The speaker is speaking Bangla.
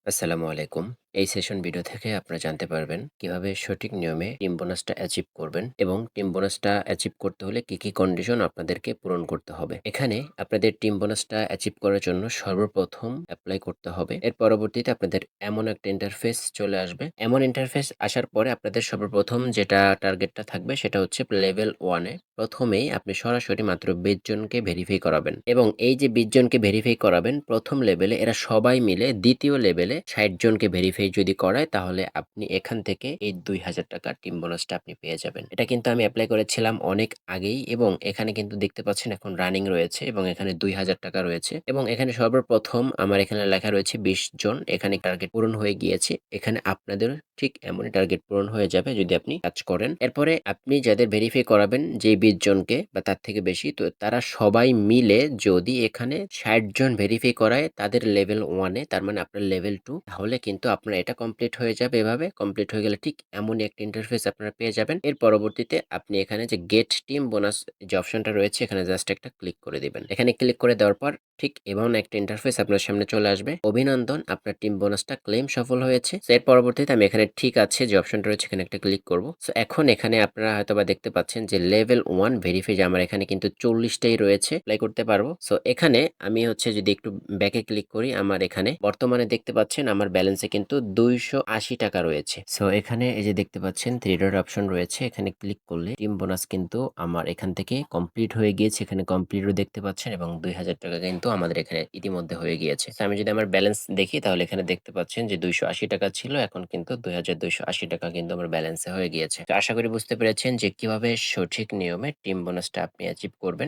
আসসালামু আলাইকুম। এই সেশন ভিডিও থেকে আপনারা জানতে পারবেন কিভাবে সঠিক নিয়মে টিম বোনাসটা অ্যাচিভ করবেন এবং টিম বোনাসটা অ্যাচিভ করতে হলে কি কন্ডিশন আপনাদেরকে পূরণ করতে হবে। এখানে আপনাদের টিম বোনাসটা অ্যাচিভ করার জন্য সর্বপ্রথম এপ্লাই করতে হবে। এর পরবর্তীতে আপনাদের এমন একটা ইন্টারফেস চলে আসবে। এমন ইন্টারফেস আসার পরে আপনাদের সর্বপ্রথম যেটা টার্গেটটা থাকবে সেটা হচ্ছে লেভেল 1 এ প্রথমেই আপনি সরাসরি মাত্র 20 জনকে ভেরিফাই করাবেন এবং এই যে 20 জনকে ভেরিফাই করাবেন প্রথম লেভেলে এরা সবাই মিলে দ্বিতীয় লেভেলে 60 জনকে ভেরিফাই যদি করায় তাহলে আপনি এখান থেকে এই 2000 টাকা টিম বোনাসটা আপনি পেয়ে যাবেন। এটা কিন্তু আমি অ্যাপ্লাই করেছিলাম অনেক আগেই এবং এখানে কিন্তু দেখতে পাচ্ছেন এখন রানিং রয়েছে এবং এখানে 2000 টাকা রয়েছে এবং এখানে সর্বপ্রথম আমার এখানে লেখা রয়েছে 20 জন। এখানে টার্গেট পূরণ হয়ে গিয়েছে। এখানে আপনাদের ঠিক এমনই টার্গেট পূরণ হয়ে যাবে যদি আপনি কাজ করেন। এরপরে আপনি যাদের ভেরিফাই করাবেন যে 20 জনকে বা তার থেকে বেশি, তো তারা সবাই মিলে যদি এখানে 60 জন ভেরিফাই করায় তাদের লেভেল 1 এ, তার মানে আপনার লেভেল 2, তাহলে কিন্তু আপনার এটা কমপ্লিট হয়ে যাবে। এভাবে কমপ্লিট হয়ে গেলে ঠিক এমনই একটা ইন্টারফেস আপনারা পেয়ে যাবেন। এর পরবর্তীতে আপনি এখানে যে গেট টিম বোনাস যে অপশনটা রয়েছে এখানে জাস্ট একটা ক্লিক করে দিবেন। এখানে ক্লিক করে দেওয়ার পর ঠিক এমন একটা ইন্টারফেস আপনার সামনে চলে আসবে। অভিনন্দন, আপনার টিম বোনাসটা ক্লেম সফল হয়েছে। এর পরবর্তীতে আমি এখানে ঠিক আছে যে অপশনটা রয়েছে এখানে একটা ক্লিক করব। সো এখন এখানে আপনারা হয়তোবা দেখতে পাচ্ছেন যে লেভেল 1 ভেরিফাই, যে আমার এখানে কিন্তু 40টাই রয়েছে, অ্যাপ্লাই করতে পারবো। সো এখানে আমি হচ্ছে যদি একটু ব্যাকে ক্লিক করি, আমার এখানে বর্তমানে দেখতে পাচ্ছেন আমার ব্যালেন্সে কিন্তু 280 টাকা রয়েছে। সো এখানে এই যে দেখতে পাচ্ছেন 3 ডট অপশন রয়েছে, এখানে ক্লিক করলে টিম বোনাস কিন্তু আমার এখান থেকে কমপ্লিট হয়ে গিয়েছে। এখানে কমপ্লিটও দেখতে পাচ্ছেন এবং 2000 টাকা কিন্তু আমাদের এখানে ইতিমধ্যে হয়ে গিয়েছে। তো আমি যদি আমার ব্যালেন্স দেখি তাহলে এখানে দেখতে পাচ্ছেন যে 280 টাকা ছিল, এখন কিন্তু 2280 টাকা কিন্তু আমার ব্যালেন্সে হয়ে গিয়েছে। তো আশা করি বুঝতে পেরেছেন যে কিভাবে সঠিক নিয়মে টিম বোনাসটা আপনি অ্যাচিভ করবেন।